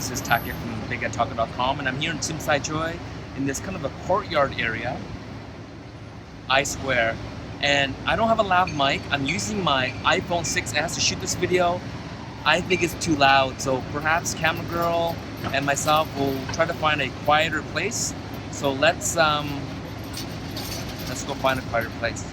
this is Taki from Bigheadtaco.com, and I'm here in Simsai Joy in this kind of a courtyard area, I swear. And I don't have a lav mic. I'm using my iPhone 6s to shoot this video. I think it's too loud, so perhaps Camera Girl and myself will try to find a quieter place. So let's go find a quieter place.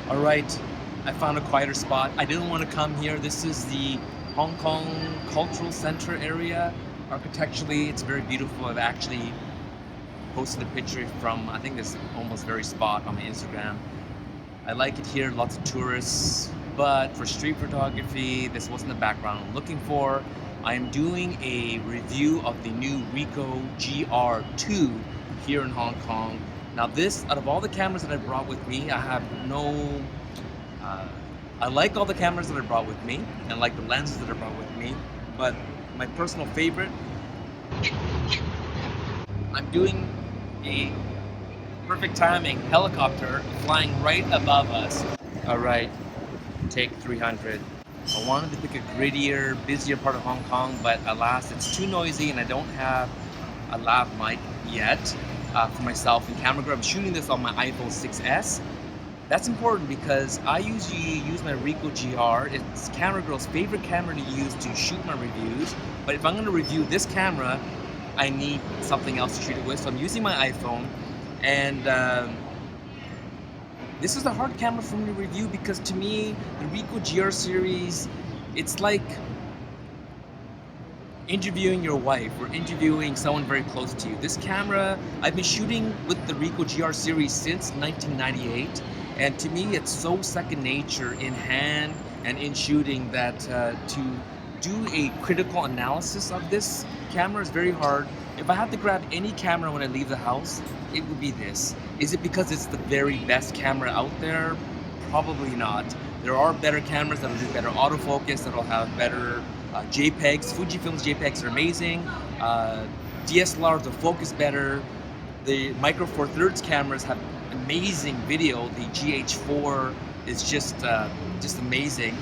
Alright, I found a quieter spot. I didn't want to come here. This is the Hong Kong Cultural Center area. Architecturally, it's very beautiful. I've actually posted a picture from, I think this almost very spot on my Instagram. I like it here, lots of tourists, but for street photography, this wasn't the background I'm looking for. I'm doing a review of the new Ricoh GR II here in Hong Kong. Now this, out of all the cameras that I brought with me, I have no, I like all the cameras that I brought with me, and like the lenses that I brought with me, but my personal favorite, I'm doing a perfect timing helicopter flying right above us. Alright, take 300. I wanted to pick a grittier, busier part of Hong Kong, but alas, it's too noisy and I don't have a lav mic yet. For myself and Camera Girl. I'm shooting this on my iPhone 6s. That's important because I usually use my Ricoh GR. It's Camera Girl's favorite camera to use to shoot my reviews. But if I'm going to review this camera, I need something else to shoot it with. So I'm using my iPhone. And this is a hard camera for me to review because to me, the Ricoh GR series, it's like interviewing your wife or interviewing someone very close to you. This camera, I've been shooting with the Ricoh GR series since 1998, and to me it's so second nature in hand and in shooting that to do a critical analysis of this camera is very hard. If I had to grab any camera when I leave the house, it would be this. Is it because it's the very best camera out there? Probably not. There are better cameras that'll do better autofocus, that'll have better JPEGs. Fujifilm's JPEGs are amazing. DSLRs will focus better. The Micro Four Thirds cameras have amazing video. The GH4 is just amazing.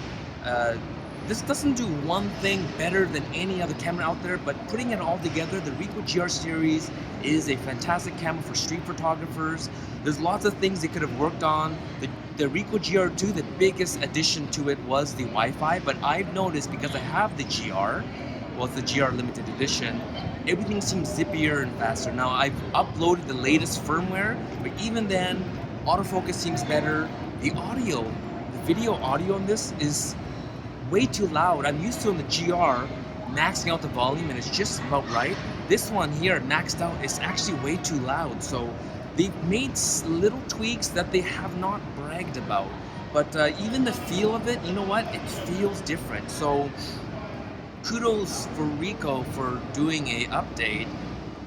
This doesn't do one thing better than any other camera out there, but putting it all together, the Ricoh GR series is a fantastic camera for street photographers. There's lots of things they could have worked on. The Ricoh GR II, the biggest addition to it was the Wi-Fi, but I've noticed because I have the GR, well, it's the GR limited edition, everything seems zippier and faster. Now I've uploaded the latest firmware, but even then, autofocus seems better. The audio, the video audio on this is way too loud. I'm used to on the GR maxing out the volume and it's just about right. This one here maxed out is actually way too loud. So they've made little tweaks that they have not bragged about. But even the feel of it, you know what? It feels different. So kudos for Ricoh for doing a update,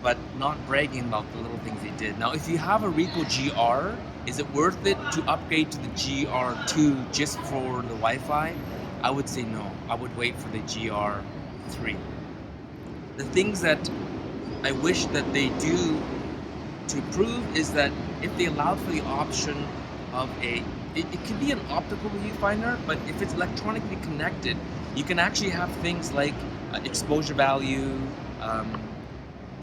but not bragging about the little things they did. Now, if you have a Ricoh GR, is it worth it to upgrade to the GR2 just for the Wi-Fi? I would say no. I would wait for the GR3. The things that I wish that they do to improve is that if they allowed for the option of a it could be an optical viewfinder, but if it's electronically connected, you can actually have things like exposure value, um,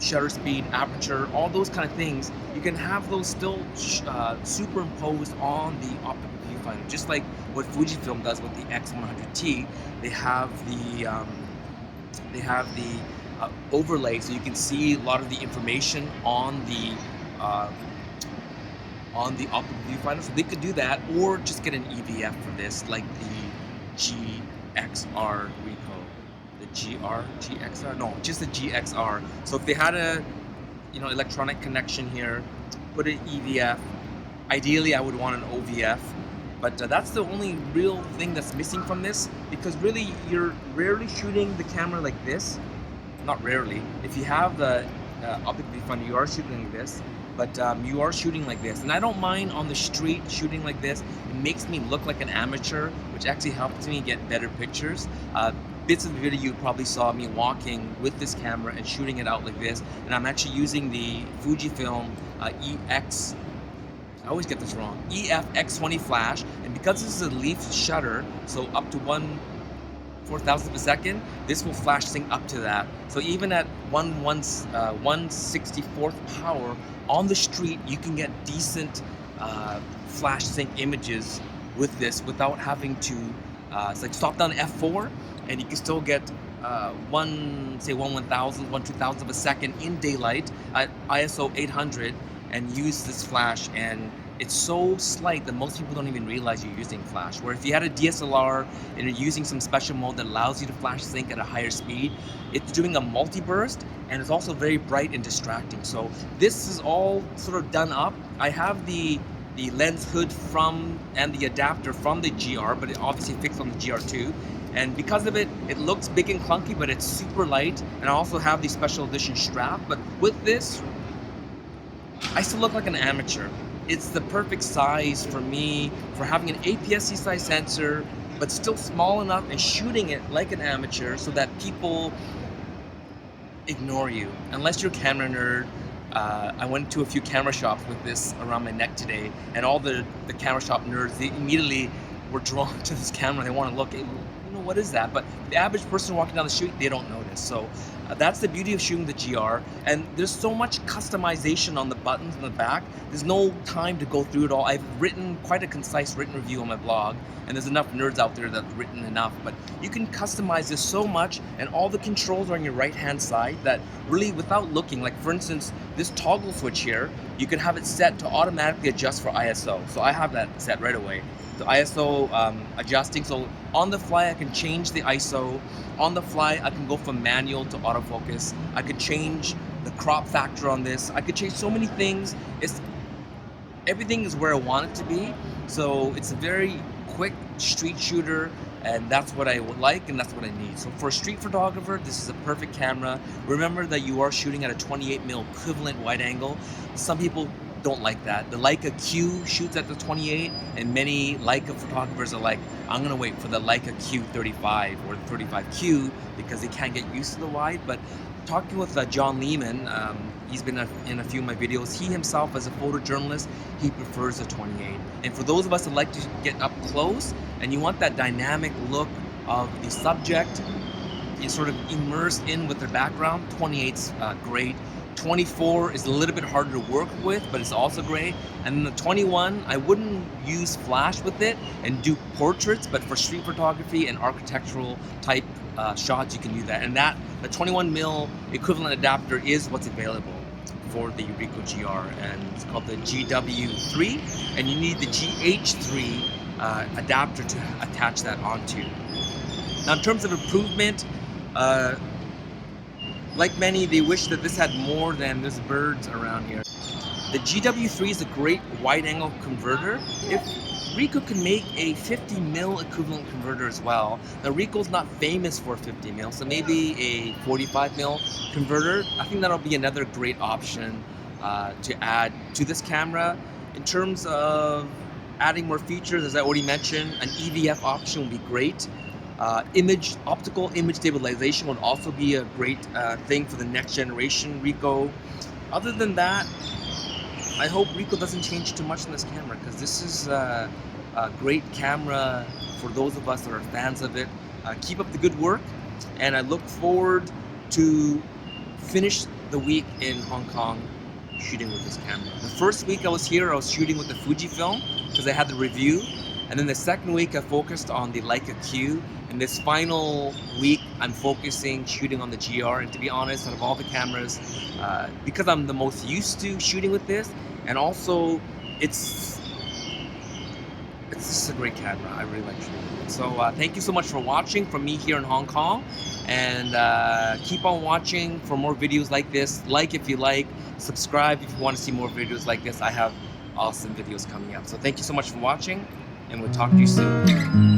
shutter speed, aperture, all those kind of things. You can have those still superimposed on the optical viewfinder, just like what Fujifilm does with the X100T. They have the overlay, so you can see a lot of the information uh, on the optical viewfinder. So they could do that, or just get an EVF for this, like the GXR Ricoh, the GXR, no, just the GXR. So if they had a electronic connection here, put an EVF. Ideally, I would want an OVF, but that's the only real thing that's missing from this, because really you're rarely shooting the camera like this. Not rarely. If you have the optical viewfinder, you are shooting like this, but you are shooting like this. And I don't mind on the street shooting like this. It makes me look like an amateur, which actually helps me get better pictures. Bits of the video you probably saw me walking with this camera and shooting it out like this. And I'm actually using the Fujifilm I always get this wrong, EF-X20 flash. And because this is a leaf shutter, so up to 1/4000th of a second, this will flash sync up to that. So even at 1/64th power on the street, you can get decent flash sync images with this without having to it's like stop down f4, and you can still get 1/1000th of a second in daylight at ISO 800 and use this flash. And it's so slight that most people don't even realize you're using flash. Where if you had a DSLR and you're using some special mode that allows you to flash sync at a higher speed, it's doing a multi-burst, and it's also very bright and distracting. So this is all sort of done up. I have the lens hood and the adapter from the GR, but it obviously fixed on the GR II. And because of it, it looks big and clunky, but it's super light. And I also have the special edition strap. But with this, I still look like an amateur. It's the perfect size for me for having an APS-C size sensor, but still small enough and shooting it like an amateur so that people ignore you. Unless you're a camera nerd. I went to a few camera shops with this around my neck today, and all the camera shop nerds, they immediately were drawn to this camera. They want to look, what is that? But the average person walking down the street, they don't notice. So that's the beauty of shooting the GR. And there's so much customization on the buttons in the back. There's no time to go through it all. I've written quite a concise written review on my blog, and there's enough nerds out there that have written enough. But you can customize this so much, and all the controls are on your right-hand side that really, without looking, like for instance, this toggle switch here, you can have it set to automatically adjust for ISO. So I have that set right away. The ISO adjusting, so on the fly I can change the ISO. On the fly I can go from manual to autofocus. I could change the crop factor on this. I could change so many things. Everything is where I want it to be. So it's a very quick street shooter, and that's what I would like, and that's what I need. So for a street photographer, this is a perfect camera. Remember that you are shooting at a 28mm equivalent wide angle. Some people don't like that. The Leica Q shoots at the 28, and many Leica photographers are like, I'm gonna wait for the Leica Q35 or the 35Q because they can't get used to the wide. But talking with John Lehman, he's been in a few of my videos. He himself, as a photojournalist, he prefers the 28. And for those of us that like to get up close and you want that dynamic look of the subject, you sort of immerse in with their background, 28's great. 24 is a little bit harder to work with, but it's also great. And then the 21, I wouldn't use flash with it and do portraits, but for street photography and architectural type shots, you can do that. And the 21mm equivalent adapter is what's available for the Ricoh GR, and it's called the GW3, and you need the GH3 adapter to attach that onto. Now, in terms of improvement, like many, they wish that this had more than there's birds around here. The GW3 is a great wide-angle converter. If Ricoh can make a 50mm equivalent converter as well. Now, Ricoh's not famous for 50mm, so maybe a 45mm converter. I think that'll be another great option to add to this camera. In terms of adding more features, as I already mentioned, an EVF option would be great. Optical image stabilization would also be a great thing for the next generation Ricoh. Other than that, I hope Ricoh doesn't change too much in this camera, because this is great camera for those of us that are fans of it. Keep up the good work, and I look forward to finish the week in Hong Kong shooting with this camera. The first week I was here, I was shooting with the Fujifilm because I had the review, and then the second week I focused on the Leica Q, and this final week I'm focusing shooting on the GR. And to be honest, out of all the cameras, because I'm the most used to shooting with this, and also it's just a great camera. I really like shooting with it. So thank you so much for watching from me here in Hong Kong, and keep on watching for more videos like this. Like if you like, subscribe if you want to see more videos like this. I have awesome videos coming up. So thank you so much for watching, and we'll talk to you soon.